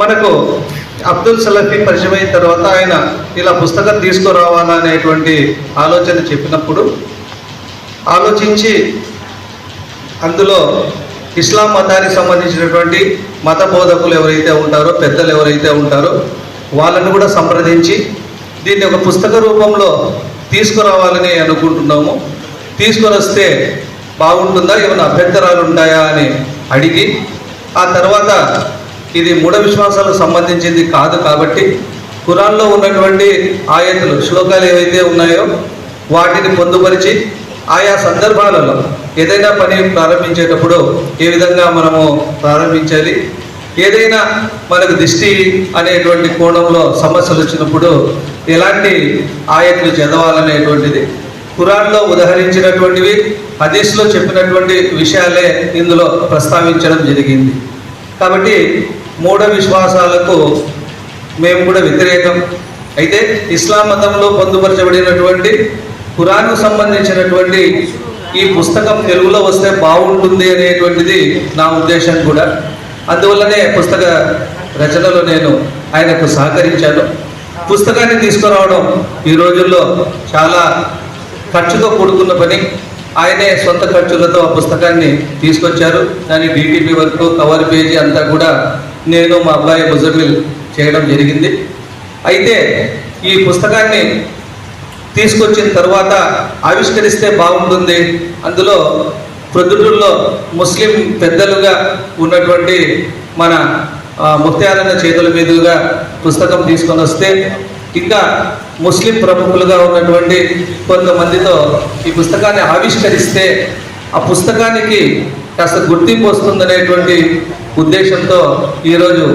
మనకు అబ్దుల్ సలఫీ పరిచయం అయిన తర్వాత ఆయన ఇలా పుస్తకం తీసుకురావాలనేటువంటి ఆలోచన చెప్పినప్పుడు ఆలోచించి అందులో ఇస్లాం మతానికి సంబంధించినటువంటి మత బోధకులు ఎవరైతే ఉంటారో, పెద్దలు ఎవరైతే ఉంటారో వాళ్ళను కూడా సంప్రదించి దీన్ని ఒక పుస్తక రూపంలో తీసుకురావాలని అనుకుంటున్నాము. తీసుకొని వస్తే బాగుంటుందా, ఏమైనా అభ్యంతరాలు ఉంటాయా అని అడిగి, ఆ తర్వాత ఇది మూఢ విశ్వాసాలకు సంబంధించింది కాదు కాబట్టి ఖురాన్లో ఉన్నటువంటి ఆయతులు, శ్లోకాలు ఏవైతే ఉన్నాయో వాటిని పొందుపరిచి ఆయా సందర్భాలలో ఏదైనా పని ప్రారంభించేటప్పుడు ఏ విధంగా మనము ప్రారంభించాలి, ఏదైనా మనకు దిష్టి అనేటువంటి కోణంలో సమస్యలు వచ్చినప్పుడు ఎలాంటి ఆయతులు చదవాలనేటువంటిది ఖురాన్లో ఉదహరించినటువంటివి, హదీస్లో చెప్పినటువంటి విషయాలే ఇందులో ప్రస్తావించడం జరిగింది. కాబట్టి మూఢ విశ్వాసాలకు మేము కూడా వ్యతిరేకం. అయితే ఇస్లాం మతంలో పొందుపరచబడినటువంటి ఖురాన్కు సంబంధించినటువంటి ఈ పుస్తకం తెలుగులో వస్తే బాగుంటుంది అనేటువంటిది నా ఉద్దేశం కూడా. అందువల్లనే పుస్తక రచనలో నేను ఆయనకు సహకరించాను. పుస్తకాన్ని తీసుకురావడం ఈ రోజుల్లో చాలా ఖర్చుతో కూడుకున్న పని. ఆయనే సొంత ఖర్చులతో ఆ పుస్తకాన్ని తీసుకొచ్చారు. దాని డిటిపి వరకు కవర్ పేజీ అంతా కూడా నేను మా అబ్బాయి ముజమిల్ చేయడం జరిగింది. అయితే ఈ పుస్తకాన్ని తీసుకొచ్చిన తర్వాత ఆవిష్కరిస్తే బాగుంటుంది. అందులో ప్రొద్దుటూరులో ముస్లిం పెద్దలుగా ఉన్నటువంటి మన ముఖ్యాలన్న చేతుల మీదుగా పుస్తకం తీసుకొని వస్తే, ఇంకా ముస్లిం ప్రముఖులుగా ఉన్నటువంటి కొంతమందితో ఈ పుస్తకాన్ని ఆవిష్కరిస్తే ఆ పుస్తకానికి కాస్త గుర్తింపు వస్తుందనేటువంటి ఉద్దేశంతో ఈరోజు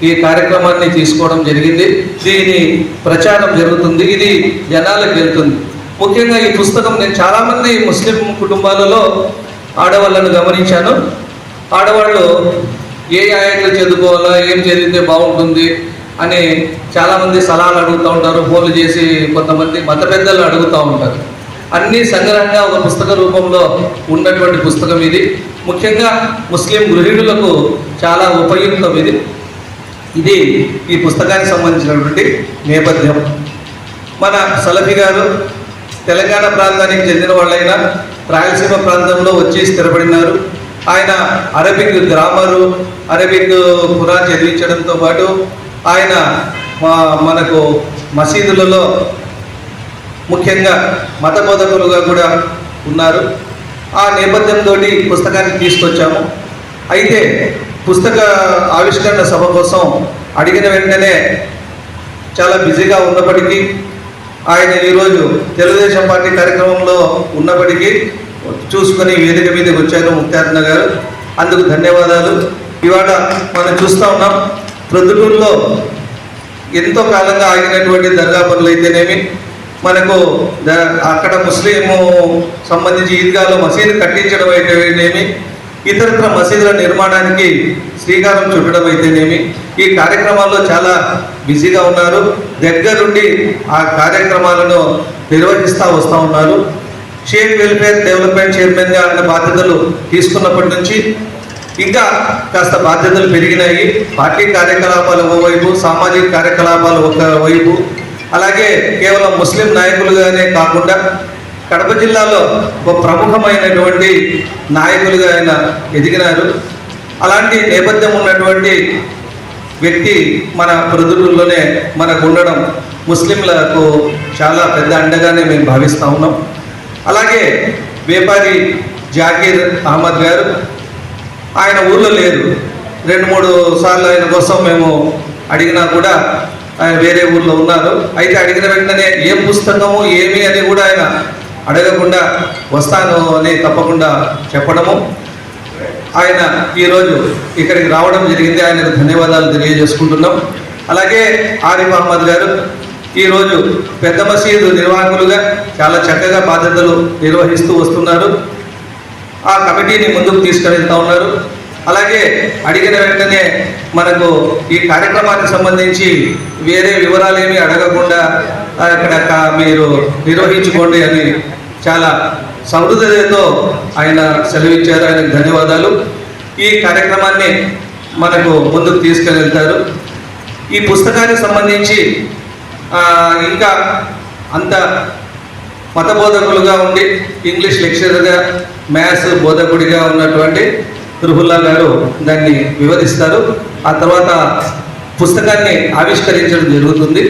ఈ కార్యక్రమాన్ని తీసుకోవడం జరిగింది. దీని ప్రచారం జరుగుతుంది, ఇది జనాలకు వెళ్తుంది. ముఖ్యంగా ఈ పుస్తకం నేను చాలామంది ముస్లిం కుటుంబాలలో ఆడవాళ్ళను గమనించాను. ఆడవాళ్ళు ఏ ఆయట్లు చదువుకోవాలా, ఏం చదివితే బాగుంటుంది అని చాలామంది సలహాలు అడుగుతూ ఉంటారు. ఫోన్లు చేసి కొంతమంది మత పెద్దలు అడుగుతూ ఉంటారు. అన్నీ సంగ్రహంగా ఒక పుస్తక రూపంలో ఉన్నటువంటి పుస్తకం ఇది. ముఖ్యంగా ముస్లిం గృహిణులకు చాలా ఉపయుక్తం ఇది. ఇది ఈ పుస్తకానికి సంబంధించినటువంటి నేపథ్యం. మన సలఫీ గారు తెలంగాణ ప్రాంతానికి చెందిన వాళ్ళైనా రాయలసీమ ప్రాంతంలో వచ్చి స్థిరపడినారు. ఆయన అరబిక్ గ్రామరు, అరబిక్ ఖురాన్ చదివించడంతో పాటు ఆయన మనకు మసీదులలో ముఖ్యంగా మత బోధకులుగా కూడా ఉన్నారు. ఆ నేపథ్యంతో పుస్తకాన్ని తీసుకొచ్చాము. అయితే పుస్తక ఆవిష్కరణ సభ కోసం అడిగిన వెంటనే చాలా బిజీగా ఉన్నప్పటికీ ఆయన ఈరోజు తెలుగుదేశం పార్టీ కార్యక్రమంలో ఉన్నప్పటికీ చూసుకొని వేదిక మీదకి వచ్చారు ముఖ్యారణ గారు. అందుకు ధన్యవాదాలు. ఇవాళ మనం చూస్తూ ఉన్నాం, ప్రొద్దుటూరులో ఎంతో కాలంగా ఆగినటువంటి దర్గా పనులు అయితేనేమి, మనకు అక్కడ ముస్లిము సంబంధించి ఈద్గాలో మసీదు కట్టించడం అయితేనేమి, ఇతరత్ర మసీదుల నిర్మాణానికి శ్రీకారం చుట్టడం అయితేనేమి, ఈ కార్యక్రమాల్లో చాలా బిజీగా ఉన్నారు. దగ్గరుండి ఆ కార్యక్రమాలను నిర్వహిస్తూ వస్తూ ఉన్నారు. షేక్ వెల్ఫేర్ డెవలప్మెంట్ చైర్మన్గా ఆయన బాధ్యతలు తీసుకున్నప్పటి నుంచి ఇంకా కాస్త బాధ్యతలు పెరిగినాయి. పార్టీ కార్యకలాపాలు ఒకవైపు, సామాజిక కార్యకలాపాలు ఒకవైపు, అలాగే కేవలం ముస్లిం నాయకులుగానే కాకుండా కడప జిల్లాలో ఒక ప్రముఖమైనటువంటి నాయకులుగా ఆయన ఎదిగినారు. అలాంటి నేపథ్యం ఉన్నటువంటి వ్యక్తి మన ప్రొద్దుటూరులోనే మనకు ఉండడం ముస్లింలకు చాలా పెద్ద అండగానే మేము భావిస్తూ ఉన్నాం. అలాగే వ్యాపారి జాకీర్ అహ్మద్ గారు ఆయన ఊళ్ళో లేరు. 2-3 సార్లు ఆయన కోసం మేము అడిగినా కూడా ఆయన వేరే ఊళ్ళో ఉన్నారు. అయితే అడిగిన వెంటనే ఏం పుస్తకము ఏమి అని కూడా ఆయన అడగకుండా వస్తాను అని తప్పకుండా చెప్పడము, ఆయన ఈరోజు ఇక్కడికి రావడం జరిగింది. ఆయనకు ధన్యవాదాలు తెలియజేసుకుంటున్నాం. అలాగే ఆరిఫ్ అహ్మద్ గారు ఈరోజు పెద్ద మసీదు నిర్వాహకులుగా చాలా చక్కగా బాధ్యతలు నిర్వహిస్తూ వస్తున్నారు. ఆ కమిటీని ముందుకు తీసుకెళ్తూ ఉన్నారు. అలాగే అడిగిన వెంటనే మనకు ఈ కార్యక్రమానికి సంబంధించి వేరే వివరాలేమీ అడగకుండా అక్కడ మీరు నిర్వహించుకోండి అని చాలా సమృద్ధతో ఆయన సెలవిచ్చారు. ఆయనకు ధన్యవాదాలు. ఈ కార్యక్రమాన్ని మనకు ముందుకు తీసుకెళ్తారు. ఈ పుస్తకానికి సంబంధించి ఇంకా అంత మత బోధకులుగా ఉండి ఇంగ్లీష్ లెక్చరర్గా మ్యాథ్స్ బోధకుడిగా ఉన్నటువంటి రుహుల్లా గారు దాన్ని వివరిస్తారు. ఆ తర్వాత పుస్తకాన్ని ఆవిష్కరించడం జరుగుతుంది.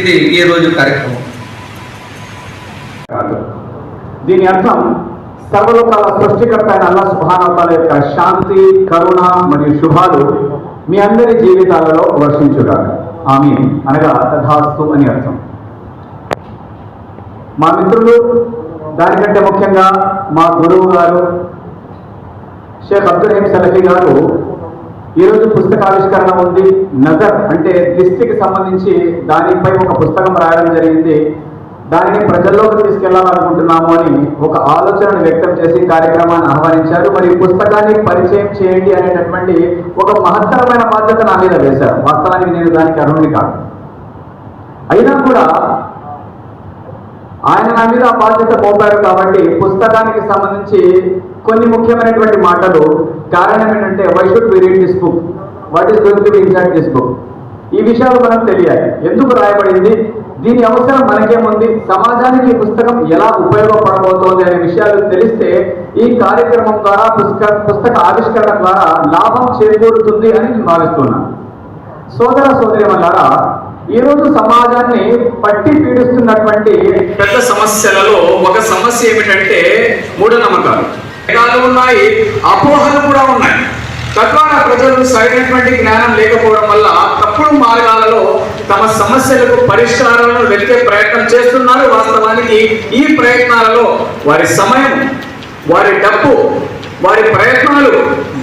ఇది ఈ రోజు కార్యక్రమం. దీని అర్థం సర్వలోకాల సృష్టికర్త అయిన అల్లాహ్ సుబ్హానహు వ తఆలా యొక్క శాంతి, కరుణ మరియు శుభాలు మీ అందరి జీవితాలలో వర్షించుగాక. ఆమీన్ అనగా తథాస్తు అని అర్థం. మా మిత్రులు, దానికంటే ముఖ్యంగా మా గురువు గారు షేక్ అబ్దుల్ రహీం సలఫీ గారు ఈరోజు పుస్తకావిష్కరణ ఉంది. నజర్ అంటే దృష్టికి సంబంధించి దానిపై ఒక పుస్తకం రాయడం జరిగింది. దానిని ప్రజల్లోకి తీసుకెళ్లాలనుకుంటున్నాము అని ఒక ఆలోచనను వ్యక్తం చేసి కార్యక్రమాన్ని ఆహ్వానించారు. మరి పుస్తకాన్ని పరిచయం చేయండి అనేటటువంటి ఒక మహత్తరమైన బాధ్యత నా మీద వేశారు. వాస్తవానికి నేను దానికి అర్హుడిని కాదు. అయినా కూడా ఆయన నా మీద ఆ బాధ్యత మోపారు కాబట్టి పుస్తకానికి సంబంధించి కొన్ని ముఖ్యమైనటువంటి మాటలు. కారణం ఏంటంటే why should we read this book, what is going to be inside this book, ఈ విషయాలు మనకు తెలియాలి. ఎందుకు రాయబడింది, దీని అవసరం మనకేముంది, సమాజానికి ఈ పుస్తకం ఎలా ఉపయోగపడబోతోంది అనే విషయాలు తెలిస్తే ఈ కార్యక్రమం ద్వారా పుస్తక ఆవిష్కరణ ద్వారా లాభం చేకూరుతుంది అని నేను భావిస్తున్నాను. సోదర సోదరీమణులారా, ఈరోజు సమాజాన్ని పట్టి పీడిస్తున్నటువంటి పెద్ద సమస్యలలో ఒక సమస్య ఏమిటంటే మూఢనమ్మకాలు. ఉన్నాయి, అపోహలు కూడా ఉన్నాయి. తద్వారా ప్రజలు సరైనటువంటి జ్ఞానం లేకపోవడం వల్ల తప్పుడు మార్గాలలో తమ సమస్యలకు పరిష్కారాలను వెతికే ప్రయత్నం చేస్తున్నారు. వాస్తవానికి ఈ ప్రయత్నాలలో వారి సమయం, వారి డబ్బు, వారి ప్రయత్నాలు,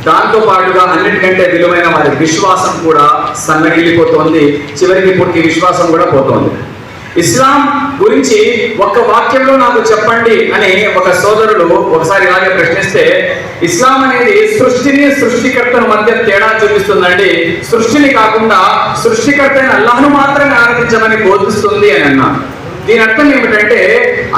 దాంతో పాటుగా అన్నిటికంటే విలువైన వారి విశ్వాసం కూడా సన్నగిల్లిపోతోంది. చివరికి పూర్తి విశ్వాసం కూడా పోతోంది. ఇస్లాం గురించి ఒక్క వాక్యంలో నాకు చెప్పండి అని ఒక సోదరుడు ఒకసారి ఇలాగే ప్రశ్నిస్తే, ఇస్లాం అనేది సృష్టిని సృష్టికర్తల మధ్య తేడా చూపిస్తుందండి. సృష్టిని కాకుండా సృష్టికర్త అయిన అల్లాహ్ను మాత్రమే ఆరాధించమని బోధిస్తుంది అని అన్నాను. దీని అర్థం ఏమిటంటే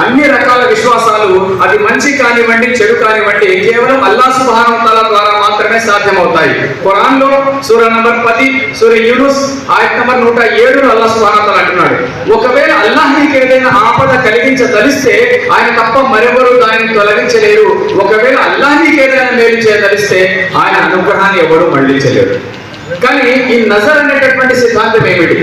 అన్ని రకాల విశ్వాసాలు, అది మంచి కానివ్వండి చెడు కానివ్వండి, కేవలం అల్లాహ్ సుబ్హానహు వ తఆలా ద్వారా మాత్రమే సాధ్యమవుతాయి. ఖురాన్ లో సూరా నంబర్ 10 సూరా యూనుస్ ఆయత్ నంబర్ 107 అల్లాహ్ సుబ్హానహు వ తఆలా అంటున్నాడు, ఒకవేళ అల్లాహ్ నీకు ఏదైనా ఆపద కలిగించదలిస్తే ఆయన తప్ప మరెవరూ దానిని తొలగించలేరు. ఒకవేళ అల్లాహ్ నీకు ఏదైనా మేలు చేయదలిస్తే ఆయన అనుగ్రహాన్ని ఎవరు మళ్లించలేరు. కానీ ఈ నజర్ అనేటటువంటి సిద్ధాంతం ఏమిటి,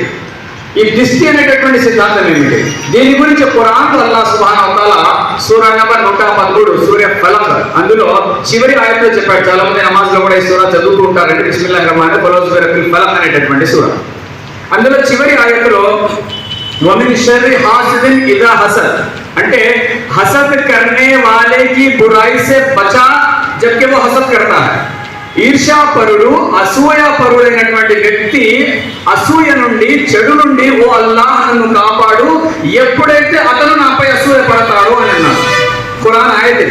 ఈ దృష్టి అనేటటువంటి సిద్ధాంతం ఏమిటి? దీని గురించి ఖురాన్ అల్లాహ్ సుబ్హానహు వ తఆలా సూరా నంబర్ 113 సూరా ఫలక్ అందులో చివరి ఆయతలో చెప్పాడు. చాలా మంది నమాజ్ లో కూడా ఈ సూరా చదువుతూ ఉంటారంటే బిస్మిల్లాహిర్ రహమానిర్ రహీం సూరతుల్ ఫలక్ అనేటటువంటి సూరా. అందులో చివరి ఆయతలో వమిన్ షర్రి హాసిదిన్ ఇదా హసద్ అంటే హసద్ కర్నే వాలే కి బురాయి సే బచా జబ్కి वो हसद करता है. ఈర్ష్యాపరుడు, అసూయాపరుడైనటువంటి వ్యక్తి అసూయ నుండి, చెడు నుండి ఓ అల్లాహ్ నన్ను కాపాడు, ఎప్పుడైతే అతను నాపై అసూయ పడతాడు అని అన్నాడు. ఖురాన్ ఆయత్.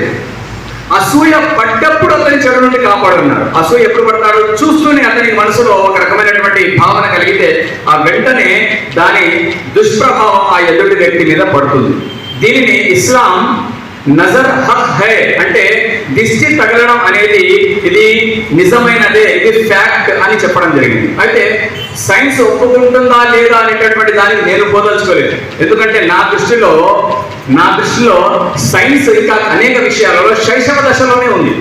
అసూయ పడ్డప్పుడు అతని చెడు నుండి కాపాడున్నాడు. అసూయ ఎప్పుడు పడతాడు? చూస్తూనే అతనికి మనసులో ఒక రకమైనటువంటి భావన కలిగితే ఆ వెంటనే దాని దుష్ప్రభావం ఆ ఎదుటి వ్యక్తి మీద పడుతుంది. దీనిని ఇస్లాం నజర్ హక్ హై అంటే దిష్టి తగలడం అనేది ఇది నిజమైనదే, ఇది ఫ్యాక్ట్ అని చెప్పడం జరిగింది. అయితే సైన్స్ ఒప్పుకుంటుందా లేదా అనేటటువంటి దానికి నేను పోదలుచుకోలేదు. ఎందుకంటే నా దృష్టిలో సైన్స్ ఇంకా అనేక విషయాలలో శైశవ దశలోనే ఉంది.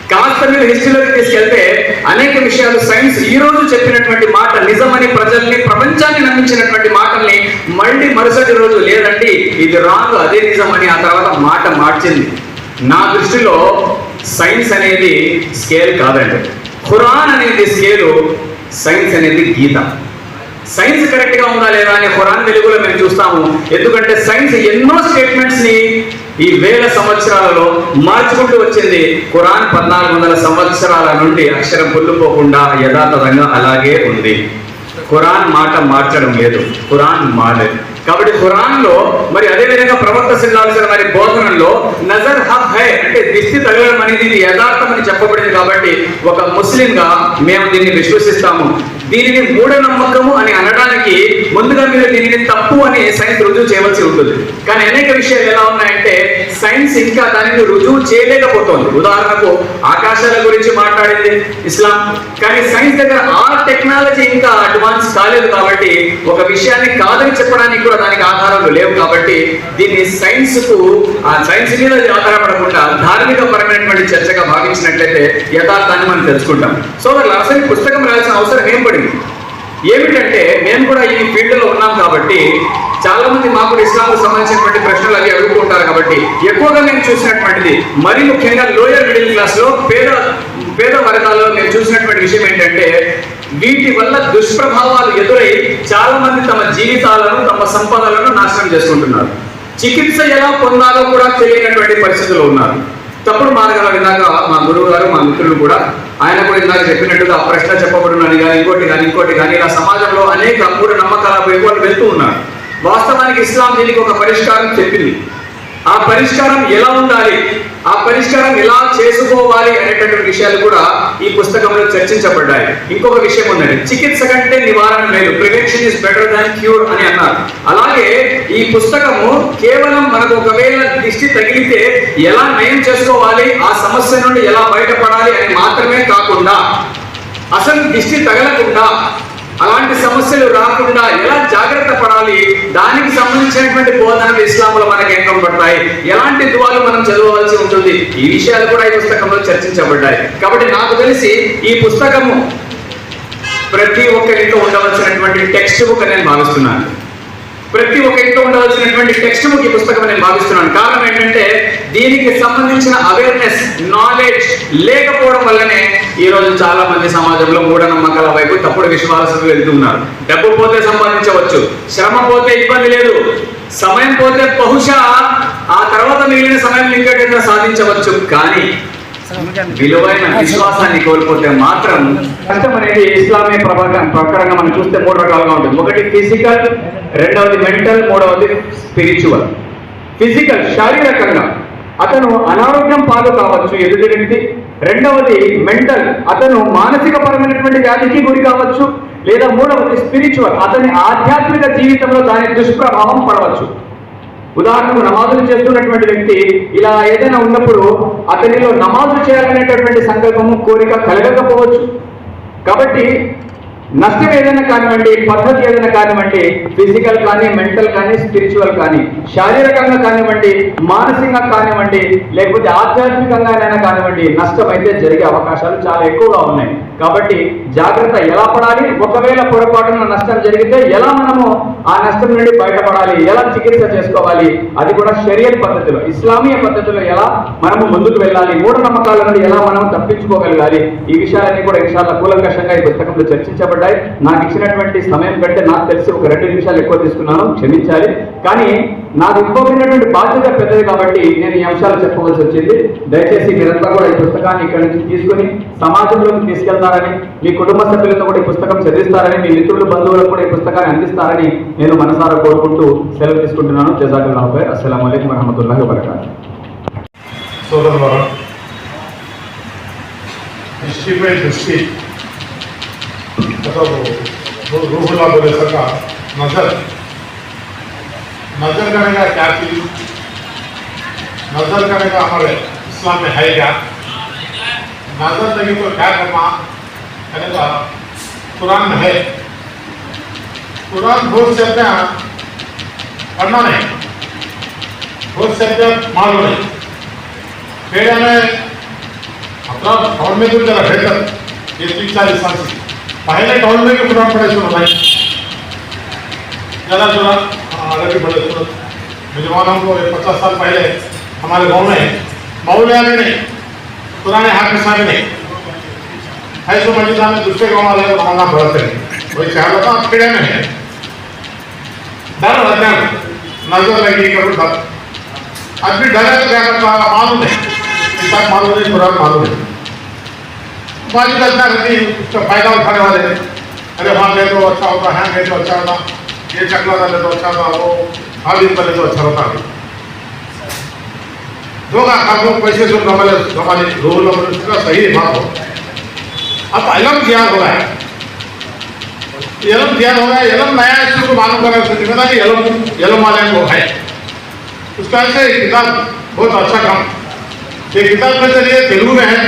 కాస్త మీరు హిస్టరీలోకి తీసుకెళ్తే అనేక విషయాలు సైన్స్ ఈ రోజు చెప్పినటువంటి మాట నిజమని ప్రజల్ని, ప్రపంచాన్ని నమ్మించినటువంటి మాటల్ని మళ్ళీ మరుసటి రోజు లేదండి ఇది రాంగ్, అదే నిజమని ఆ తర్వాత మాట మార్చింది. నా దృష్టిలో సైన్స్ అనేది స్కేల్ కాదండి. ఖురాన్ అనేది స్కేలు, సైన్స్ అనేది గీత. సైన్స్ కరెక్ట్ గా ఉందా లేదా అని ఖురాన్ వెలుగులో మేము చూస్తాము. ఎందుకంటే సైన్స్ ఎన్నో స్టేట్మెంట్స్ ని ఈ వేల సంవత్సరాలలో మార్చుకుంటూ వచ్చింది. ఖురాన్ 1400 సంవత్సరాల నుండి అక్షరం పొల్లుపోకుండా యథాతథంగా అలాగే ఉంది. ఖురాన్ మాట మార్చడం లేదు, ఖురాన్ మారలేదు. కాబట్టి ఖురాన్ లో మరి అదే విధంగా ప్రవక్త సల్లల్లాహు అలైహి వసల్లం వారి బోధనలో నజర్ హక్ హై అంటే దిష్టి తగలడం అనేది ఇది యథార్థమని చెప్పబడింది. కాబట్టి ఒక ముస్లిం గా మేము దీన్ని విశ్వసిస్తాము. దీనిని మూఢనమ్మకము అని అనడానికి ముందుగా మీరు దీనిని తప్పు అని సైన్స్ రుజువు చేయవలసి ఉంటుంది. కానీ అనేక విషయాలు ఎలా ఉన్నాయంటే సైన్స్ ఇంకా దానిని రుజువు చేయలేకపోతుంది. ఉదాహరణకు ఆకాశాల గురించి మాట్లాడింది ఇస్లాం, కానీ సైన్స్ దగ్గర ఆ టెక్నాలజీ ఇంకా అడ్వాన్స్ కాలేదు కాబట్టి ఒక విషయాన్ని కాదని చెప్పడానికి కూడా దానికి ఆధారాలు లేవు. కాబట్టి దీన్ని సైన్స్ మీద ఆధారపడకుండా ధార్మిక పరమైనటువంటి చర్చగా భావించినట్లయితే యథార్థాన్ని మనం తెలుసుకుంటాం. సోదరులు, అసలు ఈ పుస్తకం రాయాల్సిన అవసరం ఏం పడింది? ఏమిటంటే మేము కూడా ఈ ఫీల్డ్ లో ఉన్నాం కాబట్టి చాలా మంది మాకు ఇస్లాంకు సంబంధించినటువంటి ప్రశ్నలు అవి అడుగుతుంటారు. కాబట్టి ఎక్కువగా నేను చూసినటువంటిది మరీ ముఖ్యంగా లోయర్ మిడిల్ క్లాస్ లో పేద వర్గాల్లో నేను చూసినటువంటి విషయం ఏంటంటే వీటి వల్ల దుష్ప్రభావాలు ఎదురై చాలా మంది తమ జీవితాలను తమ సంపదలను నాశనం చేసుకుంటున్నారు. చికిత్స ఎలా పొందాలో కూడా తెలియనటువంటి పరిస్థితుల్లో ఉన్నారు. తప్పుడు మార్గాలు విన్నాక మా గురువు గారు మా మిత్రులు కూడా ఆయన కూడా ఇందాక చెప్పినట్టుగా ప్రశ్న చెప్పబడునని కానీ ఇంకోటి కానీ ఇలా సమాజంలో అనేక మూఢ నమ్మకాల వైపు వెళ్తూ ఉన్నారు. వాస్తవానికి ఇస్లాం దీనికి ఒక పరిష్కారం చెప్పింది. ఆ పరిష్కారం ఎలా ఉండాలి, ఆ పరిష్కారం ఎలా చేసుకోవాలి అనేటటువంటి విషయాలు కూడా ఈ పుస్తకంలో చర్చించబడ్డాయి. ఇంకొక విషయం ఉందండి, చికిత్స కంటే నివారణ మేలు, prevention is better than cure అని అన్నారు. అలాగే ఈ పుస్తకము కేవలం మనకు ఒకవేళ దిష్టి తగిలితే ఎలా నయం చేసుకోవాలి, ఆ సమస్య నుండి ఎలా బయటపడాలి అని మాత్రమే కాకుండా అసలు దిష్టి తగలకుండా అలాంటి సమస్యలు రాకుండా ఎలా జాగ్రత్త పడాలి, దానికి సంబంధించినటువంటి బోధనలు ఇస్లాంలో మనకు ఏం కనబడతాయి, ఎలాంటి దువాలు మనం చదవవలసి ఉంటుంది, ఈ విషయాలు కూడా ఈ పుస్తకంలో చర్చించబడ్డాయి. కాబట్టి నాకు తెలిసి ఈ పుస్తకము ప్రతి ఒక్కరింట్లో ఉండవలసినటువంటి టెక్స్ట్ బుక్ నేను భావిస్తున్నాను. ప్రతి ఒక్క ఇంట్లో ఉండవలసినటువంటి టెక్స్ట్ బుక్ ఈ పుస్తకం నేను భావిస్తున్నాను. కారణం ఏంటంటే దీనికి సంబంధించిన అవేర్నెస్, నాలెడ్జ్ లేకపోవడం వల్లనే ఈ రోజు చాలా మంది సమాజంలో మూఢనమ్మకాల వైపు తప్పుడు విశ్వాసాలు వెళ్తున్నారు. డబ్బు పోతే సంపాదించవచ్చు, శ్రమ పోతే ఇబ్బంది లేదు, సమయం పోతే బహుశా ఆ తర్వాత మిగిలిన సమయం ఇంకేటైనా సాధించవచ్చు. కానీ విలువైన విశ్వాసాన్ని కోల్పోతే మాత్రం కష్టం అనేది ఇస్లామీ ప్రకారంగా మనం చూస్తే 3 రకాలుగా ఉంటుంది. ఒకటి ఫిజికల్, రెండవది మెంటల్, మూడవది స్పిరిచువల్. ఫిజికల్, శారీరకంగా అతను అనారోగ్యం పాలు కావచ్చు ఎదుటి వ్యక్తి. రెండవది మెంటల్, అతను మానసిక పరమైనటువంటి వ్యాధికి గురి కావచ్చు. లేదా మూడవది స్పిరిచువల్, అతని ఆధ్యాత్మిక జీవితంలో దాని దుష్ప్రభావం పడవచ్చు. ఉదాహరణకు నమాజులు చేస్తున్నటువంటి వ్యక్తి ఇలా ఏదైనా ఉన్నప్పుడు అతనిలో నమాజు చేయాలనేటటువంటి సంకల్పము, కోరిక కలగకపోవచ్చు. కాబట్టి నష్టం ఏదైనా కానివ్వండి, పద్ధతి ఏదైనా కానివ్వండి, ఫిజికల్ కానీ, మెంటల్ కానీ, స్పిరిచువల్ కానీ, శారీరకంగా కానివ్వండి, మానసికంగా కానివ్వండి, లేకపోతే ఆధ్యాత్మికంగానైనా కానివ్వండి, నష్టం అయితే జరిగే అవకాశాలు చాలా ఎక్కువగా ఉన్నాయి. కాబట్టి జాగ్రత్త ఎలా పడాలి, ఒకవేళ పొరపాటున నష్టం జరిగితే ఎలా మనము ఆ నష్టం నుండి బయటపడాలి, ఎలా చికిత్స చేసుకోవాలి, అది కూడా షరియత్ పద్ధతిలో, ఇస్లామీయ పద్ధతిలో ఎలా మనము ముందుకు వెళ్ళాలి, మూఢనమ్మకాల నుండి ఎలా మనం తప్పించుకోగలగాలి, ఈ విషయాలన్నీ కూడా ఇన్షాల్లా కూలంకషంగా ఈ పుస్తకంలో చర్చించబడ్డాయి. నాకు ఇచ్చినటువంటి సమయం కంటే నాకు తెలిసి ఒక 2 నిమిషాలు ఎక్కువ తీసుకున్నాను, క్షమించాలి. కానీ నాకు ఇవ్వబడినటువంటి బాధ్యత పెద్దది కాబట్టి నేను ఈ అంశాలు చెప్పవలసి వచ్చింది. దయచేసి మీరంతా కూడా ఈ పుస్తకాన్ని ఇక్కడి నుంచి తీసుకుని సమాజంలోకి తీసుకెళ్తారని, మీ కుటుంబ సభ్యులతో కూడా ఈ పుస్తకం చదివిస్తారని, మీ మిత్రులు బంధువులకు కూడా ఈ పుస్తకాన్ని అందిస్తారని నేను మనసారా కోరుకుంటూ సెలవు తీసుకుంటున్నాను. జజాకల్లాహు ఖైర్. అస్సలాము అలైకుం వరహమతుల్లాహి వబరకాతుహు. సోదరులారా, హిస్టరీపై దృష్టి मतलब रूहुल्लाह बोले सका नजर करने का क्या चीज, नजर करने का हमारे इस्लाम में है क्या, नजर लगी तो क्या करना कहने का कुरान में है. कुरान बहुत से पढ़ना नहीं, बहुत से मालूम नहीं. पेड़ में मतलब और में तो जरा बेहतर ये 3-4 साल से पहले टाउन में कुरान पढ़े सुनो भाई, ज़्यादा सुना अरबी पढ़े सुनो. मेजबानों को 50 साल पहले हमारे गांव में मौलिया भी नहीं, पुराने हाफिज़ भी नहीं, ऐसे मस्जिदा में दूसरे गांव वाले को नमाज़ पढ़ते हैं. वही चाह रहा था खेड़े में है डर रहता है, नजर लगी करो डर. आज भी डर है तो क्या करता है मालूम नहीं, किताब मालूम नहीं, कुरान मालूम नहीं. बाजी करना रहती उसका फायदा उठाने वाले, अरे वहाँ ले तो अच्छा होता है, ले तो अच्छा होता, ये चकला ले तो अच्छा होता, वो हालिद पर ले तो अच्छा होता. दोगा आपको पैसे जो हमारे रोल का सही बात हो. अब इलम ज्ञान हो रहा है, इलम ज्ञान हो रहा है, इलम नया इसको मालूम करना जिम्मेदारी इलम वाले को है. उसका ऐसे किताब बहुत अच्छा काम। ये किताब के जरिए तेलुगु में है,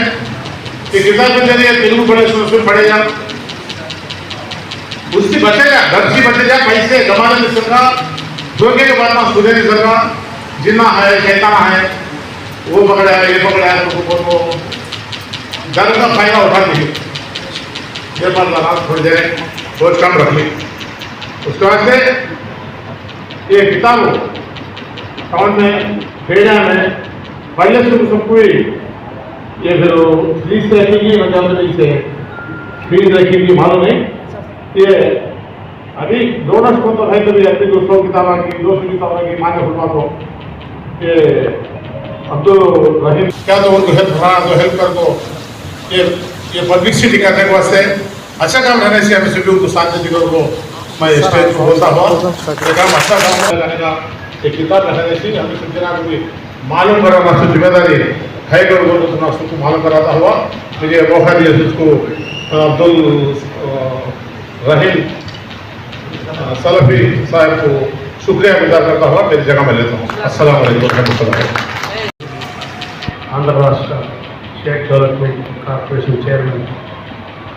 ये किताब के जरिए तेलुगु पढ़े उसमें पढ़ेगा, उससे बचेगा, घर से बचेगा, पैसे गंवाने नहीं सकता, धोखे के बाद में सुधे नहीं सकता, जिन्ना है शैताना है वो पकड़ा है ये पकड़ा है तो घर का फायदा उठा लीजिए। ये बात आराम थोड़ी देर बहुत कम रखिए। उसके बाद से ये किताब टाउन में भेजा में पहले से सबको ये फिर फीस रखेगी मतलब से फीस रखेगी मालूम है। ये अभी डोनर्स को तो है कभी अपनी 200 किताबा की 200 किताबा की माने खुलवा तो ये अब्दुल रहीम क्या तो उनको हेल्प रहा तो हेल्प कर दो। ये पब्लिसिटी करने के वास्ते अच्छा काम रहने से हमें सभी उनको साथ दे को मैं स्टेज पर होता हुआ ये काम अच्छा काम करने का एक किताब रहने से हमें सब जना को मालूम करा वास्ते जिम्मेदारी है कर वो तो ना उसको मालूम कराता हुआ मुझे मौका दिया उसको अब्दुल रहीम सलफी साहब को शुक्रिया गुजार करता हुआ मेरी जगह में लेता हूँ। अस्सलाम वालेकुम रहमतुल्लाह। ఆంధ్ర రాష్ట్ర స్టేట్ డెవలప్మెంట్ కార్పొరేషన్ చైర్మన్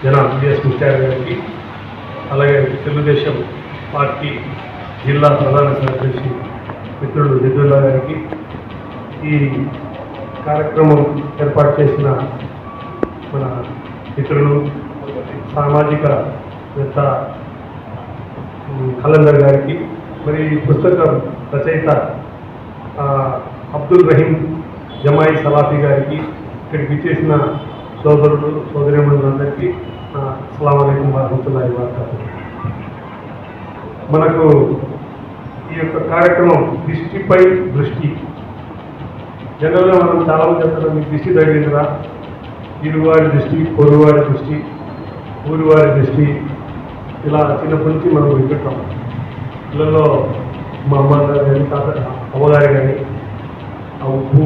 జనాబ్ బిఎస్ ముత్యాల గారికి, అలాగే తెలుగుదేశం పార్టీ జిల్లా ప్రధాన కార్యదర్శి మిత్రుడు నిధుల్లా గారికి, ఈ కార్యక్రమం ఏర్పాటు చేసిన మన మిత్రులు సామాజిక వేత్త కలందర్ గారికి, మరి ఈ పుస్తకం రచయిత అబ్దుల్ రహీం జమాయి సలాఫీ గారికి, ఇక్కడికి ఇచ్చేసిన సోదరులు సోదరీమణులందరికీ అస్సలాము అలైకుం వరహ్మతుల్లాహి వబరకాతుహు. మనకు ఈ యొక్క కార్యక్రమం దృష్టిపై దృష్టి. జనరల్గా మనం చాలామంది చెప్తున్నాం మీకు దృష్టి తగిలిందిరా, ఇరువారి దృష్టి, పొరుగువారి దృష్టి, ఊరివారి దృష్టి, ఇలా చిన్నప్పటి నుంచి మనం వింటుంటాం. పిల్లల్లో మా అమ్మగారు కానీ అమ్మగారు కానీ ఆ ఉప్పు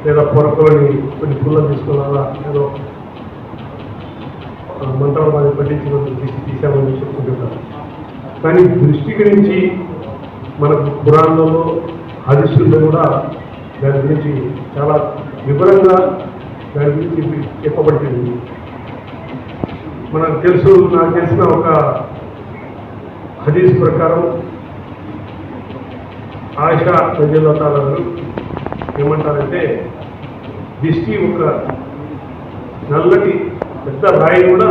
లేదా పొరకలోని కొన్ని పుల్లలు తీసుకున్నారా ఏదో మంత్రాలు బాగా పట్టించి దృష్టి తీసామని చెప్పుకుంటున్నారు. కానీ దృష్టి గురించి మనకు పురాణంలో హదీసుల్లో కూడా దాని గురించి చాలా వివరంగా దాని గురించి చెప్పబడుతుంది. మనకు తెలుసు, నాకు తెలిసిన ఒక హదీస్ ప్రకారం ఆయిషా రజల్లాహు తఆలా ఏమంటారంటే, దిష్టి ఒక నల్లటి పెద్ద రాయి కూడా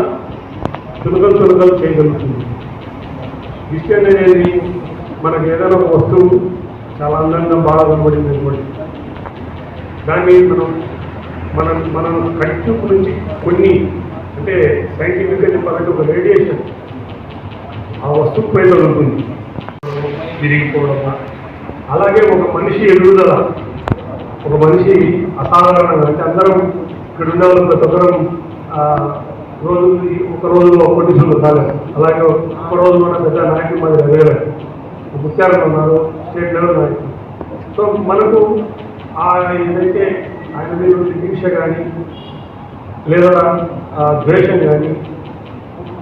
తునకలు చేయగలుగుతుంది. దిష్టి అనేది మనకు ఏదైనా ఒక వస్తువు చాలా అందంగా బాగా కనబడింది అనుకోండి, దాన్ని మనం కంటిచూపు నుంచి కొన్ని అంటే సైంటిఫిక్గా చెప్పాలంటే ఒక రేడియేషన్ ఆ వస్తువు పైన ఉంటుంది విరిగిపోవడం. అలాగే ఒక మనిషి ఎదుగుదల, ఒక మనిషి అసాధారణంగా అంటే అందరం ఇక్కడ ఉండే వాళ్ళు ప్రతి ఒక్కరం ఒక రోజులో కోటీశ్వరులు కాలేదు. అలాగే ఒక రోజులో పెద్ద నాయకులు మాది ఎదగలేదు. ముత్యాలు ఉన్నారు, స్టేట్ లెవెల్ నాయకులు. సో మనకు ఏదైతే ఆయన మీద దీక్ష కానీ లేదా ద్వేషం కానీ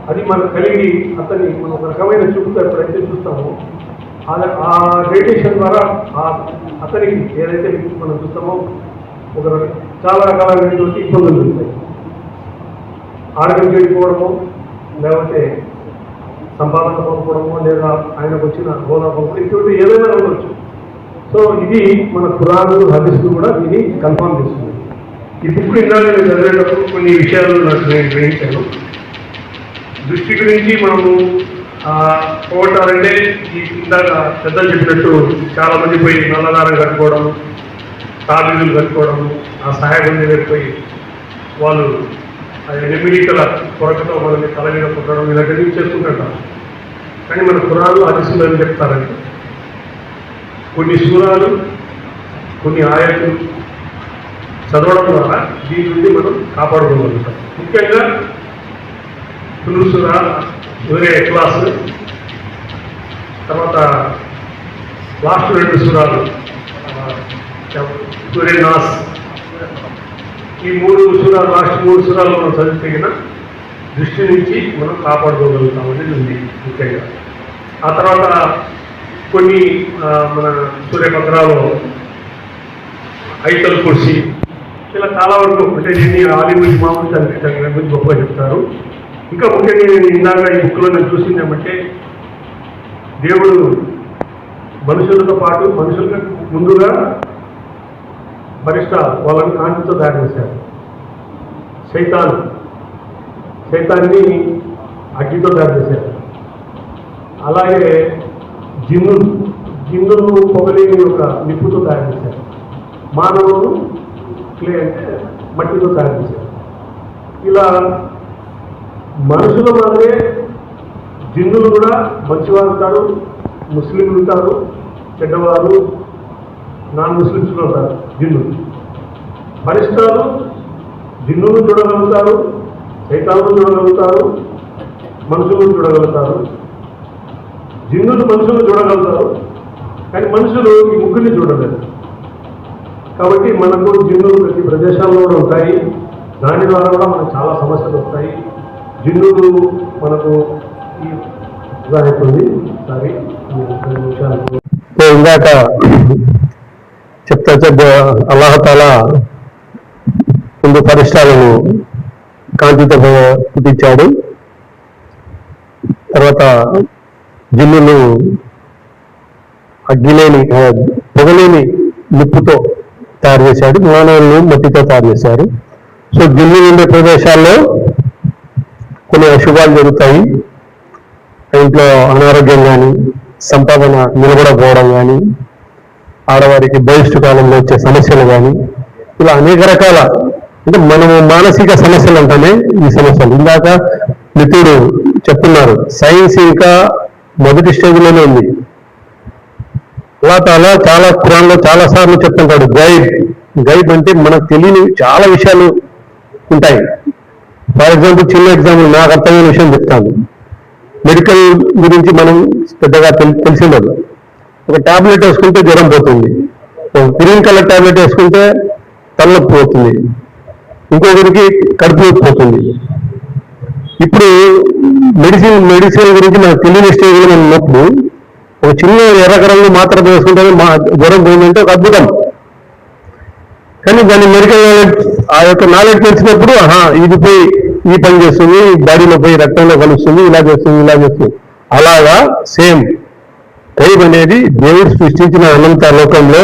అది మనకు కలిగి అతన్ని మనం ఒక రకమైన చూపుతో ఎప్పుడైతే చూస్తామో ఆ రేడియేషన్ ద్వారా అతనికి ఏదైతే మనం చూస్తామో ఒక చాలా రకాలైనటువంటి ఇబ్బందులు ఉంటాయి. ఆరోగ్యం చెడిపోవడము, లేకపోతే సంపాదన కోల్పోవడము, లేదా ఆయనకు వచ్చిన హోదా కోల్పోవడం, ఇటువంటి ఏదైనా ఉండవచ్చు. సో ఇది మన ఖురాన్ హదీసులు కూడా దీన్ని కన్ఫర్మ్ చేస్తుంది. ఈ బుక్ ఇందాక నేను చదివేటప్పుడు కొన్ని విషయాలు నాకు నేను గ్రహించాను. దృష్టి గురించి మనము పోగొట్టాలంటే ఈ ఇందాక పెద్దలు చెప్పినట్టు చాలామంది పోయి నల్లదారం కట్టుకోవడం, తాబీజులు కట్టుకోవడం, ఆ సహాయకుల దగ్గర పోయి వాళ్ళు ఎనిమిదికల కొరకతో మనల్ని తల మీద కుట్టడం ఇలాంటివి చేస్తుంటారు. కానీ మన ఖురాన్లో హదీసులు ఏం చెప్తారంటే, కొన్ని సూరాలు కొన్ని ఆయతులు చదవడం ద్వారా దీని నుండి మనం కాపాడుకోగలుగుతాం. ముఖ్యంగా సురా, వేరే క్లాస్, తర్వాత లాస్ట్ 2 సూరాలు సూర్య నాస్, ఈ 3 సూరాలు లాస్ట్ 3 సూరాలు మనం చదివిన దృష్టి నుంచి మనం కాపాడుకోగలుగుతాం అనేది ఉంది ముఖ్యంగా. ఆ తర్వాత కొన్ని మన సూర్యపత్రాలు ఐతల్ కుర్సీ, ఇలా చాలా వరకు అంటే నేను హాలీవుడ్ మామూలు చదివించడం గురించి గొప్పగా చెప్తారు. ఇంకా ముఖ్యంగా నేను ఇందాక ఈ బుక్లో నేను చూసింది ఏమంటే, దేవుడు మనుషులతో పాటు మనుషులకు ముందుగా ఫరిష్ఠా వాళ్ళని కాంతితో తయారు చేశారు. సైతాన్ని అగ్గితో తయారు చేశారు. అలాగే జిన్నులను పొగలేని ఒక నిప్పుతో తయారు చేశారు. మానవులు క్లే అంటే మట్టితో తయారు చేశారు. ఇలా మనుషుల మాదిరే జిన్నులు కూడా మంచివారు ఉంటారు, ముస్లింలు ఉంటారు, చెడ్డవారు, నాన్ ముస్లిమ్స్ కూడా ఉంటారు. జిన్నులు ఫరిష్ఠాలు జిన్నులు చూడగలుగుతారు, సైతాలను చూడగలుగుతారు, మనుషులను చూడగలుగుతారు. జిన్నులు మనుషులు చూడగలుగుతారు, కానీ మనుషులు ఈ ముగ్గురిని చూడలేదు. కాబట్టి మనకు జిన్నులు ప్రతి ప్రదేశాల్లో కూడా ఉంటాయి. దాని ద్వారా కూడా మనకు చాలా సమస్యలు వస్తాయి. జిన్నులు మనకు ఈ అవుతుంది. సారీ, ఇందాక చెప్తా అల్లాహతాలా ముందు పరిష్టాలను కాంతితో పుట్టించాడు. తర్వాత జిన్నులు అగ్గిలేని పొగలేని నిప్పుతో తయారు చేశాడు, మానవులను మట్టితో తయారు చేశారు. సో జిన్నులు ఉండే ప్రదేశాల్లో కొన్ని అశుభాలు జరుగుతాయి. ఇంట్లో అనారోగ్యం కానీ, సంపాదన నిలబడకపోవడం కానీ, ఆడవారికి బహిష్టు కాలంలో వచ్చే సమస్యలు కానీ, ఇలా అనేక రకాల అంటే మనము మానసిక సమస్యలు అంటానే ఈ సమస్యలు. ఇందాక మిత్రుడు చెప్తున్నారు, సైన్స్ ఇంకా మొదటి స్టేజ్లోనే ఉంది. అలా చాలా ఖురాన్లో చాలా సార్లు చెప్తుంటాడు గైబ్ అంటే మనకు తెలియని చాలా విషయాలు ఉంటాయి. ఫర్ ఎగ్జాంపుల్, చిన్న ఎగ్జాంపుల్ నాకు అర్థమైన విషయం చెప్తాను. మెడికల్ గురించి మనం పెద్దగా తెలిసిండదు. ఒక ట్యాబ్లెట్ వేసుకుంటే జ్వరం పోతుంది, ఒక గ్రీన్ కలర్ ట్యాబ్లెట్ వేసుకుంటే తలనొప్పి పోతుంది, ఇంకొకరికి కడుపు నొప్పి పోతుంది. ఇప్పుడు మెడిసిన్ గురించి మనకు తెలియని స్టేజ్లో మనం ఉన్నప్పుడు ఒక చిన్న ఎర్రకరంలో మాత్రం వేసుకుంటే జ్వరం పోయిందంటే ఒక అద్భుతం. కానీ దాన్ని మెడికల్ నాలెడ్జ్, ఆ యొక్క నాలెడ్జ్ తెలిసినప్పుడు ఇది పోయి ఈ పని చేస్తుంది, బాడీలో పోయి రక్తంలో కలుస్తుంది, ఇలా చేస్తుంది. అలాగా సేమ్ గైబ్ అనేది దేవుడు సృష్టించిన అనంత లోకంలో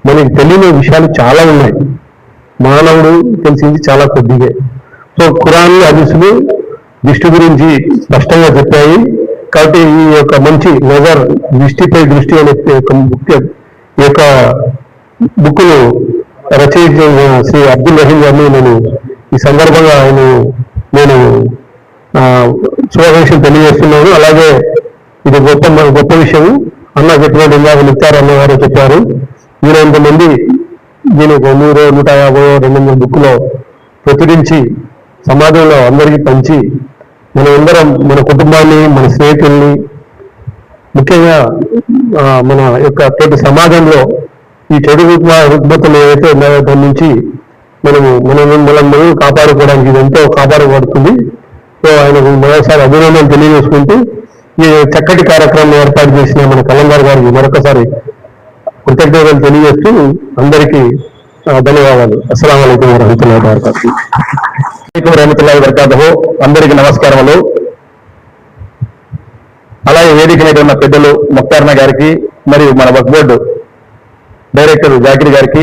మనకి తెలియని విషయాలు చాలా ఉన్నాయి. మానవుడు తెలిసింది చాలా కొద్దిగే. సో ఖురాన్ హదీసులు దిష్టి గురించి స్పష్టంగా చెప్పాయి. కాబట్టి ఈ యొక్క మంచి నజర్, దృష్టిపై దృష్టి అనే ఈ యొక్క బుక్ను రచయించిన శ్రీ అబ్దుల్ రహీం గారిని నేను ఈ సందర్భంగా నేను శుభాకాంక్షలు తెలియజేస్తున్నాను. అలాగే ఇది గొప్ప విషయం. అన్న చెప్పినట్టు ఇందాక నిత్యారు అన్నవారు చెప్పారు, 200 మంది దీని 100, 150, 200 బుక్లో ప్రచురించి సమాజంలో అందరికీ పంచి మనమందరం మన కుటుంబాన్ని, మన స్నేహితుల్ని, ముఖ్యంగా మన యొక్క తోటి సమాజంలో ఈ చెడు రుగ్మతలు ఏవైతే ఉన్నాయో దాని నుంచి మనం కాపాడుకోవడానికి ఇది ఎంతో కాపాడబడుతుంది. సో ఆయనకు మరోసారి అభినందనలు తెలియజేసుకుంటూ ఈ చక్కటి కార్యక్రమం ఏర్పాటు చేసిన మన కలంగారు గారికి మరొకసారి కృతజ్ఞతలు తెలియజేస్తూ అందరికీ ధన్యవాదాలు. అస్సలాము అలైకుం వరహమతుల్లాహి వబరకాతుహు. అందరికీ నమస్కారములు. అలాగే వేదిక మీద ఉన్న పెద్దలు ముక్తారన్న గారికి మరియు మన వక్ఫ్ బోర్డు డైరెక్టర్ జాకిర్ గారికి,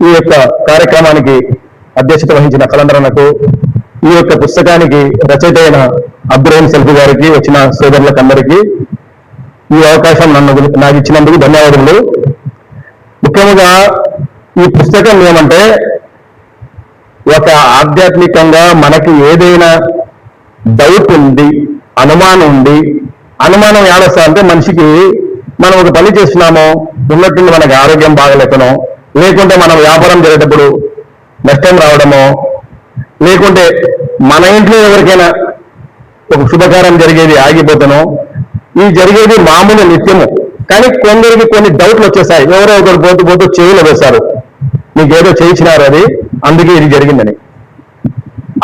ఈ యొక్క కార్యక్రమానికి అధ్యక్షత వహించిన కలందరన్నకు, ఈ యొక్క పుస్తకానికి రచయిత అయిన అబ్దుల్ రహీం సెల్ఫీ గారికి, వచ్చిన సోదరులకు అందరికీ ఈ అవకాశం నాకు ఇచ్చినందుకు ధన్యవాదములు. ముఖ్యంగా ఈ పుస్తకం ఏమంటే, ఒక ఆధ్యాత్మికంగా మనకి ఏదైనా డౌట్ ఉంది, అనుమానం ఏడొస్తా అంటే మనిషికి మనం ఒక పని చేస్తున్నామో ఉన్నట్టుండి మనకి ఆరోగ్యం బాగలేకనో, లేకుంటే మనం వ్యాపారం జరిగేటప్పుడు నష్టం రావడమో, లేకుంటే మన ఇంట్లో ఎవరికైనా ఒక శుభకార్యం జరిగేది ఆగిపోతానో, ఈ జరిగేది మామూలు నిత్యము. కానీ కొందరికి కొన్ని డౌట్లు వచ్చేస్తాయి. ఎవరో ఒకరు పోతూ చెవులు వేస్తారు, నీకేదో చేయించినారు అది, అందుకే ఇది జరిగిందని.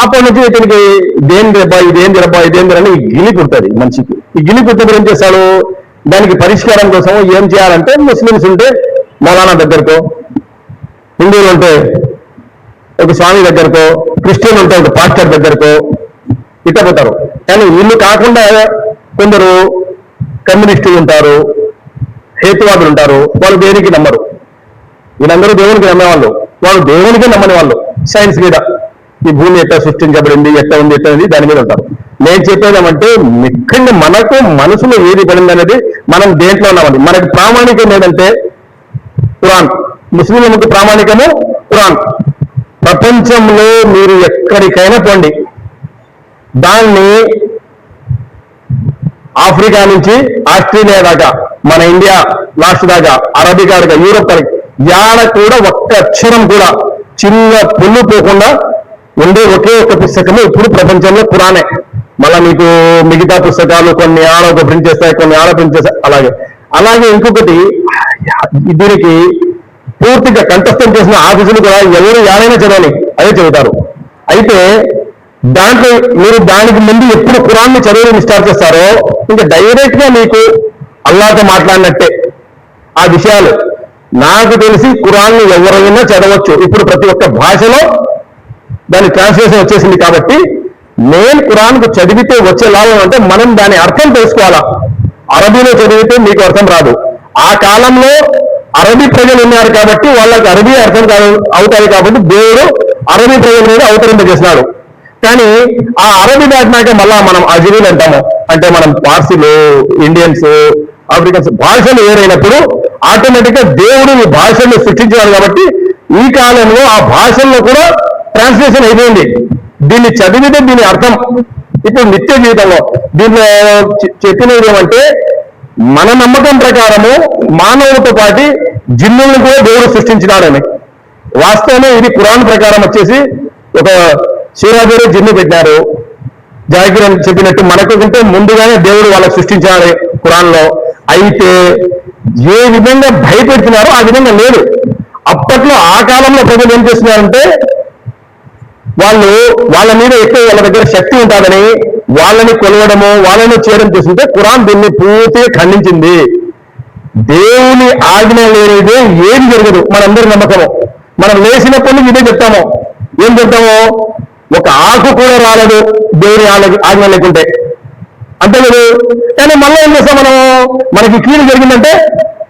అప్పటి నుంచి ఇతనికి ఇదేందిరని గిలి పుడుతుంది మనిషికి. ఈ గిలి పుట్టినప్పుడు ఏం చేస్తాడు, దానికి పరిష్కారం కోసం ఏం చేయాలంటే ముస్లిమ్స్ ఉంటే మౌలానా దగ్గరకో, హిందువులు ఉంటే ఒక స్వామి దగ్గరకో, క్రిస్టియన్ ఉంటే ఒక పాస్టర్ దగ్గరకో ఇట్లా పోతారు. కానీ వీళ్ళు కాకుండా కొందరు కమ్యూనిస్టులు ఉంటారు, హేతువాదులు ఉంటారు, వాళ్ళు దేనికి నమ్మరు. వీళ్ళందరూ దేవునికి నమ్మేవాళ్ళు, వాళ్ళు దేవునికి నమ్మని వాళ్ళు. సైన్స్ మీద ఈ భూమి ఎట్లా సృష్టించబడింది, ఎట్లా ఉంది, ఎట్లా ఉంది దాని మీద ఉంటారు. నేను చెప్పేదేమంటే ఇక్కడ మనకు మనసులో ఏది పడింది అనేది మనం దేంట్లో ఉన్నామని. మనకి ప్రామాణికం ఏదంటే ఖురాన్. ముస్లింలకు ప్రామాణికము ఖురాన్. ప్రపంచంలో మీరు ఎక్కడికైనా పోండి, దాన్ని ఆఫ్రికా నుంచి ఆస్ట్రేలియా దాకా, మన ఇండియా లాస్ట్ దాకా, అరబికా దాకా, యూరోప్ దాకా, యాడ కూడా ఒక్క అక్షరం కూడా చిన్న పుల్లు పోకుండా ఉండే ఒకే ఒక పుస్తకము ఇప్పుడు ప్రపంచంలో ఖురానే. మళ్ళా మీకు మిగతా పుస్తకాలు కొన్ని ఆడ ఒక ప్రింట్ చేస్తాయి, కొన్ని ఆడ ప్రింట్ చేస్తాయి. అలాగే ఇంకొకటి, దీనికి పూర్తిగా కంఠస్థం చేసిన ఆఫీసులు కూడా ఎవరు యాడైనా చదవాలి అదే చదువుతారు. అయితే దాంట్లో మీరు దానికి ముందు ఎప్పుడు ఖురాన్ని చదవడం స్టార్ట్ చేస్తారో ఇంకా డైరెక్ట్ గా మీకు అల్లాహ్తో మాట్లాడినట్టే. ఆ విషయాలు నాకు తెలిసి ఖురాన్ని ఎవరైనా చదవచ్చు. ఇప్పుడు ప్రతి ఒక్క భాషలో దాని ట్రాన్స్లేషన్ వచ్చేసింది. కాబట్టి నేను ఖురాన్కు చదివితే వచ్చే లాభం అంటే మనం దాని అర్థం తెలుసుకోవాలా. అరబీలో చదివితే మీకు అర్థం రాదు. ఆ కాలంలో అరబీ ప్రజలు ఉన్నారు కాబట్టి వాళ్ళకి అరబీ అర్థం అవుతాయి కాబట్టి దేవుడు అరబీ ప్రజల మీద అవతరింపజేసినాడు. కానీ ఆ అరబీ దాటినాక మళ్ళా మనం అజరీలు అంటాము. అంటే మనం పార్సీలు, ఇండియన్స్, ఆఫ్రికన్స్ భాషలు వేరైనప్పుడు ఆటోమేటిక్ గా దేవుడు ఈ భాషలను సృష్టించాడు. కాబట్టి ఈ కాలంలో ఆ భాషల్లో కూడా ట్రాన్స్లేషన్ అయిపోయింది. దీన్ని చదివితే దీని అర్థం ఇప్పుడు నిత్య జీవితంలో దీనిలో చెప్పినది ఏమంటే మన నమ్మకం ప్రకారము మానవులతో పాటు జిన్నులను కూడా దేవుడు సృష్టించినాడని. వాస్తవమే ఇది ఖురాన్ ప్రకారం వచ్చేసి ఒక సూరాదేవి జిన్ను పెట్టినారు. జాకిర్ అని చెప్పినట్టు మనకు కంటే ముందుగానే దేవుడు వాళ్ళకి సృష్టించాడు ఖురాన్లో. అయితే ఏ విధంగా భయపెడుతున్నారో ఆ విధంగా లేదు. అప్పట్లో ఆ కాలంలో ప్రజలు ఏం చేస్తున్నారంటే వాళ్ళు వాళ్ళ మీద ఎక్కువ వాళ్ళ దగ్గర శక్తి ఉంటుందని వాళ్ళని కొలవడము, వాళ్ళని చేయడం చేస్తుంటే ఖురాన్ దీన్ని పూర్తిగా ఖండించింది. దేవుని ఆజ్ఞ లేనిదే ఏది జరగదు. మనందరి నమ్మకము. మనం లేచినప్పటి నుంచి ఇదే చెప్తాము. ఏం చెప్తాము? ఒక ఆకు కూడా రాలేదు దేవుని ఆజ్ఞ లేకుంటే, అంతే లేదు. కానీ మళ్ళీ ఏం చేస్తాం మనము? మనకి కీడు జరిగిందంటే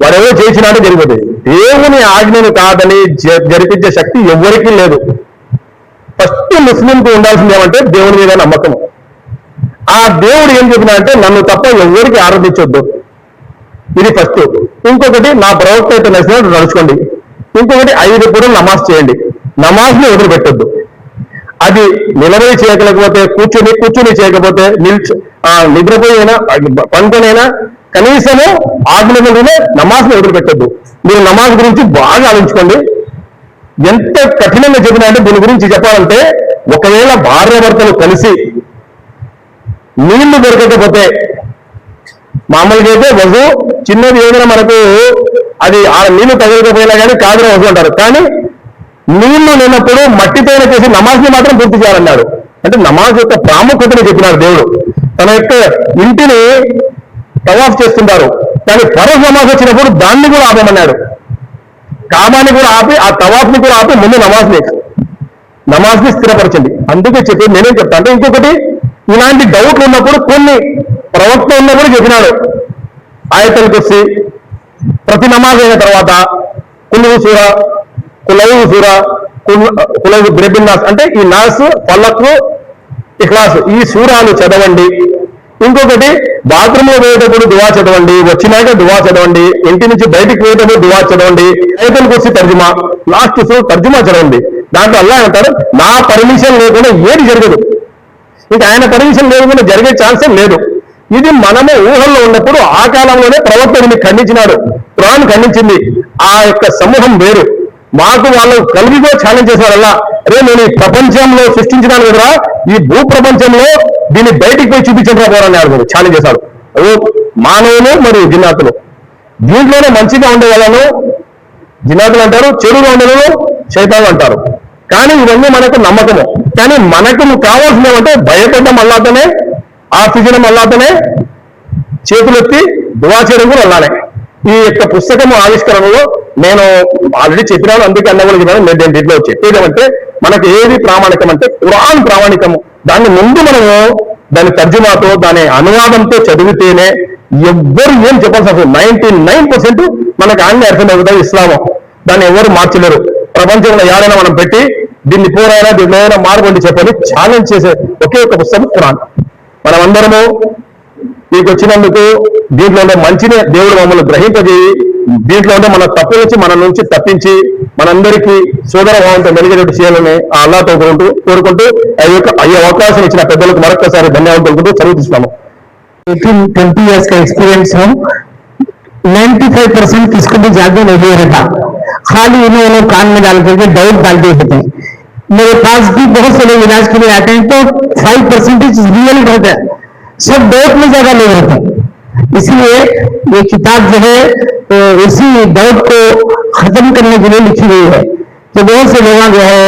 వాడు ఏదో చేసినాడో జరిగింది. దేవుని ఆజ్ఞను కాదని జరిపించే శక్తి ఎవరికీ లేదు. ఫస్ట్ ముస్లింకు ఉండాల్సింది ఏమంటే దేవుని మీద నమ్మకం. ఆ దేవుడు ఏం చెప్పినా అంటే నన్ను తప్ప ఎవరికి ఆరాధించొద్దు, ఇది ఫస్ట్. ఇంకొకటి నా ప్రవక్త అయితే నచ్చినట్టు నడుచుకోండి. ఇంకొకటి 5 పూటలు నమాజ్ చేయండి. నమాజ్ని వదిలిపెట్టొద్దు. అది నిలబడి చేయకపోతే, కూర్చుని చేయకపోతే, నిద్రపోయినా పండుకొనైనా కనీసము ఆజ్ఞలనే నమాజ్ని వదిలిపెట్టొద్దు. మీరు నమాజ్ గురించి బాగా ఆలోచించుకోండి. ఎంత కఠినంగా చెప్పినా అంటే దీని గురించి చెప్పాలంటే ఒకవేళ భార్యాభర్తలు కలిసి నీళ్లు దొరకకపోతే, మామూలుగా అయితే వజు చిన్నది ఏదైనా మనకు అది ఆ నీళ్లు తగలకపోయినా కానీ కాదున వజు అంటారు. కానీ నీళ్లు లేనప్పుడు మట్టితోన చేసి నమాజ్ని మాత్రం పూర్తి చేయాలన్నాడు. అంటే నమాజ్ యొక్క ప్రాముఖ్యతను చెప్పినాడు దేవుడు. తన యొక్క ఇంటిని తవాఫ్ చేస్తుంటారు, కానీ ఫరజ్ నమాజ్ వచ్చినప్పుడు దాన్ని కూడా ఆపమన్నాడు. కామాన్ని కూడా ఆపి, ఆ తవాఫ్ని కూడా ఆపి ముందు నమాజ్ని స్థిరపరచండి. అందుకే చెప్పి నేనేం చెప్తా అంటే ఇంకొకటి, ఇలాంటి డౌట్లు ఉన్నప్పుడు కొన్ని ప్రవక్త ఉన్నప్పుడు చెప్పినాడు. ఆయతల్ కుర్సీ ప్రతి నమాజ్ అయిన తర్వాత కులువు సూర, కులవు సూర, కులవు బ్రెబిన్నాస్ అంటే ఈ నాస్, ఫలక్, ఇఖ్లాస్ ఈ సూరాలు చదవండి. ఇంకొకటి బాత్రూంలో పోయేటప్పుడు దువా చదవండి, వచ్చినాక దువా చదవండి, ఇంటి నుంచి బయటికి పోయేటప్పుడు దువా చదవండి. ఆయతల్ కుర్సీ తర్జుమా, లాస్ట్ తర్జుమా చదవండి. దాంట్లో అల్లాహ్ అంటారు నా పర్మిషన్ లేకుండా ఏది జరగదు. ఇంకా ఆయన పర్మిషన్ లేకుండా జరిగే ఛాన్సే లేదు. ఇది మనము ఊహల్లో ఉన్నప్పుడు ఆ కాలంలోనే ప్రవక్తని ఖండించినాడు, ఖురాన్ ఖండించింది. ఆ యొక్క సమూహం వేరు. మాకు వాళ్ళు కలిగిగా ఛాలెంజ్ చేశారల్లా, అరే నేను ఈ ప్రపంచంలో సృష్టించినాను కదరా, ఈ భూ ప్రపంచంలో దీన్ని బయటికి పోయి చూపించడం పోరాడు ఛాలెంజ్ చేశాడు. మానవులు మరియు జిన్నాతులు దీంట్లోనే మంచిగా ఉండే వాళ్ళను జిన్నాతులు అంటారు, చెడుగా ఉండే శైతాను అంటారు. కానీ ఇవన్నీ మనకు నమ్మకము. కానీ మనకు కావాల్సింది ఏమంటే భయపడడం అల్లాతోనే, ఆఫీజనం అల్లాతోనే, చేతులెత్తి దువా చేయడం కూడా అల్లానే. ఈ యొక్క పుస్తకము ఆవిష్కరణలో నేను ఆల్రెడీ చెప్పినాను, అందుకే అన్న కూడా చెప్పాను. నేను దీంట్లో చెప్పేది ఏమంటే మనకి ఏది ప్రామాణికం అంటే ఖురాన్ ప్రామాణికము. దాన్ని ముందు మనము దాని తర్జుమాతో దాని అనువాదంతో చదివితేనే ఎవ్వరు ఏం చెప్పాల్సి అసలు 99% మనకి ఆన్లైన్ అర్థమవుతాయి ఇస్లాము. దాన్ని ఎవరు మార్చలేరు. ప్రపంచంలో ఏదైనా మనం పెట్టి దీన్ని పోరైనా దీన్ని ఏదైనా మార్గండి చెప్పని ఛాలెంజ్ చేసే ఒకే ఒక పుస్తకం ఖురాన్. మనమందరము మీకు వచ్చినందుకు దీంట్లో ఉండే మంచిని దేవుడు మమ్మల్ని గ్రహింపజేయి, దీంట్లో ఉండే మన తప్పు నుంచి మన నుంచి తప్పించి మనందరికీ సోదర భావంతో మెలిగేటట్టు చేయాలని ఆ అల్లాహ్తో కోరుకుంటూ ఈ అవకాశం ఇచ్చిన పెద్దలకు మరొకసారి ధన్యవాదాలు తెలుపుతూ చదువు తీసుకున్నాము. 18-20 years का एक्सपीरियंस हो, 95% किसको भी जादू नहीं रहता, खाली इन्हें कान में डाल करके डाउट डाल देते हैं। मेरे पास भी बहुत से लोग इलाज के लिए आते हैं तो 5% रियल रहता है, सब डाउट में ज्यादा लोग रहते हैं। इसलिए ये किताब जो है तो इसी डाउट को खत्म करने के लिए लिखी गई है कि बहुत से लोग जो है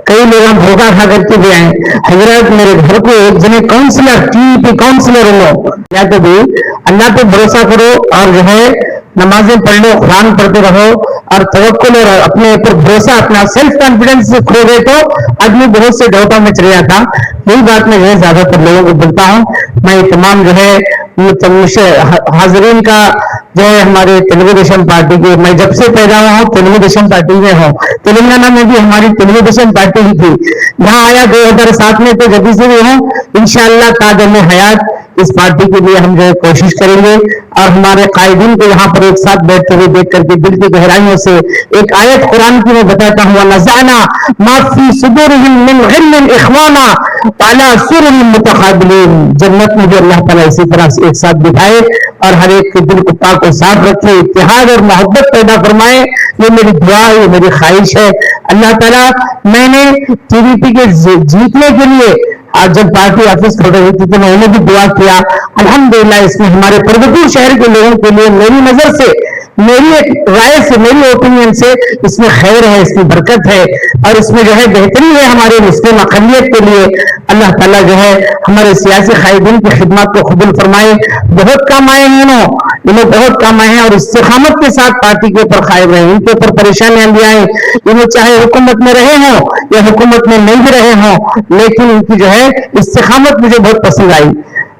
कई लोग धोखा खा करके भी आए। हजरत मेरे घर को एक जने काउंसलर टीवी काउंसलर हो या तो भी अल्लाह पे भरोसा करो और जो है नमाजें पढ़ लो, कुरान पढ़ते रहो और तवक्कुल और अपने ऊपर भरोसा, अपना सेल्फ कॉन्फिडेंस खो गए तो आदमी बहुत से डाउटों में चले जाता। यही बात मैं जो है ज्यादातर लोगों को बोलता हूँ। मैं तमाम जो है हाजरीन का जो है हमारे तेलुगु देशम पार्टी के, मैं जब से पैदा हुआ हूँ तेलुगु देशम पार्टी में हूँ। तेलंगाना में भी हमारी तेलुगु देशम पार्टी ही थी। यहाँ आया 2007 में तो जब से भी हूँ। इंशाअल्लाह तादम हयात इस पार्टी के लिए हम जो है कोशिश करेंगे और हमारे कायदीन को यहाँ पर एक साथ बैठते हुए देख करके दिल की गहराइयों से एक आयत कुरान की मैं बताता हूँ, नज़ाना माफी सुदूरिहिम मिन गिल्लिन इख्वाना अला सुरुरिन मुतक़ाबिलीन। जन्नत में भी अल्लाह ताला इसी तरह से एक साथ बिठाए और हर एक के दिल को पाक और साफ रखे, इत्तेहाद और मोहब्बत पैदा फरमाए। ये मेरी दुआ है, ये मेरी ख्वाहिश है। अल्लाह ताला, मैंने टीडीपी के जीतने के लिए आज जब पार्टी ऑफिस खोल रही थी तो मैंने भी दुआ किया। अल्हम्दुलिल्लाह इसमें हमारे पर्वतीय शहर के लोगों के लिए मेरी नजर से, मेरी एक राय से, मेरी ओपिनियन से इसमें खैर है, इसमें बरकत है और इसमें जो है बेहतरी है हमारे मुस्लिम अक़लियत के लिए। अल्लाह ताला जो है हमारे सियासी कायदीन की खिदमत को कबूल फरमाए। बहुत काम आए हैं इन्हें बहुत काम आए हैं और इस्तिकामत के साथ पार्टी के ऊपर कायम रहे। इनके ऊपर परेशानियां भी आए, इन्हें चाहे हुकूमत में रहे हों या हुकूमत में नहीं भी रहे हों, लेकिन इनकी जो है इस्तिकामत मुझे बहुत पसंद आई।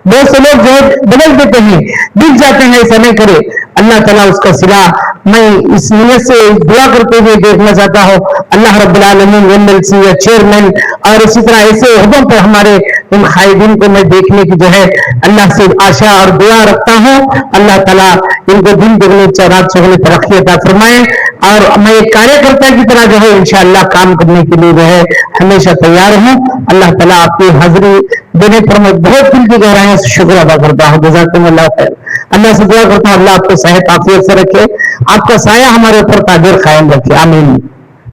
बहुत से लोग जो है बदल देते हैं, दिख जाते हैं, ऐसा नहीं करे। अल्लाह ताला उसका सिला मैं इस नियत से दुआ करते हुए देखना चाहता हूँ। अल्लाह रब्बुल आलमीन एमएलसी या चेयरमैन और इसी तरह ऐसे ओहदों पर हमारे इन कायदीन को मैं देखने की जो है अल्लाह से आशा और दुआ रखता हूँ। अल्लाह ताला इनको दिन दुगनी रात चौगनी तरक्की अता फरमाए और मैं एक कार्यकर्ता की तरह जो है इंशाअल्लाह काम करने के लिए जो है हमेशा तैयार हूँ। अल्लाह ताला आपकी हाजिरी देने पर मैं बहुत दिल की गहराइयों से शुक्र अदा करता हूँ। जज़ाकुमुल्लाह खैर। अल्लाह से दुआ करता हूँ अल्लाह आपको सेहत आफियत से रखे, आपका साया हमारे ऊपर कादिर कायम रखे। आमीन।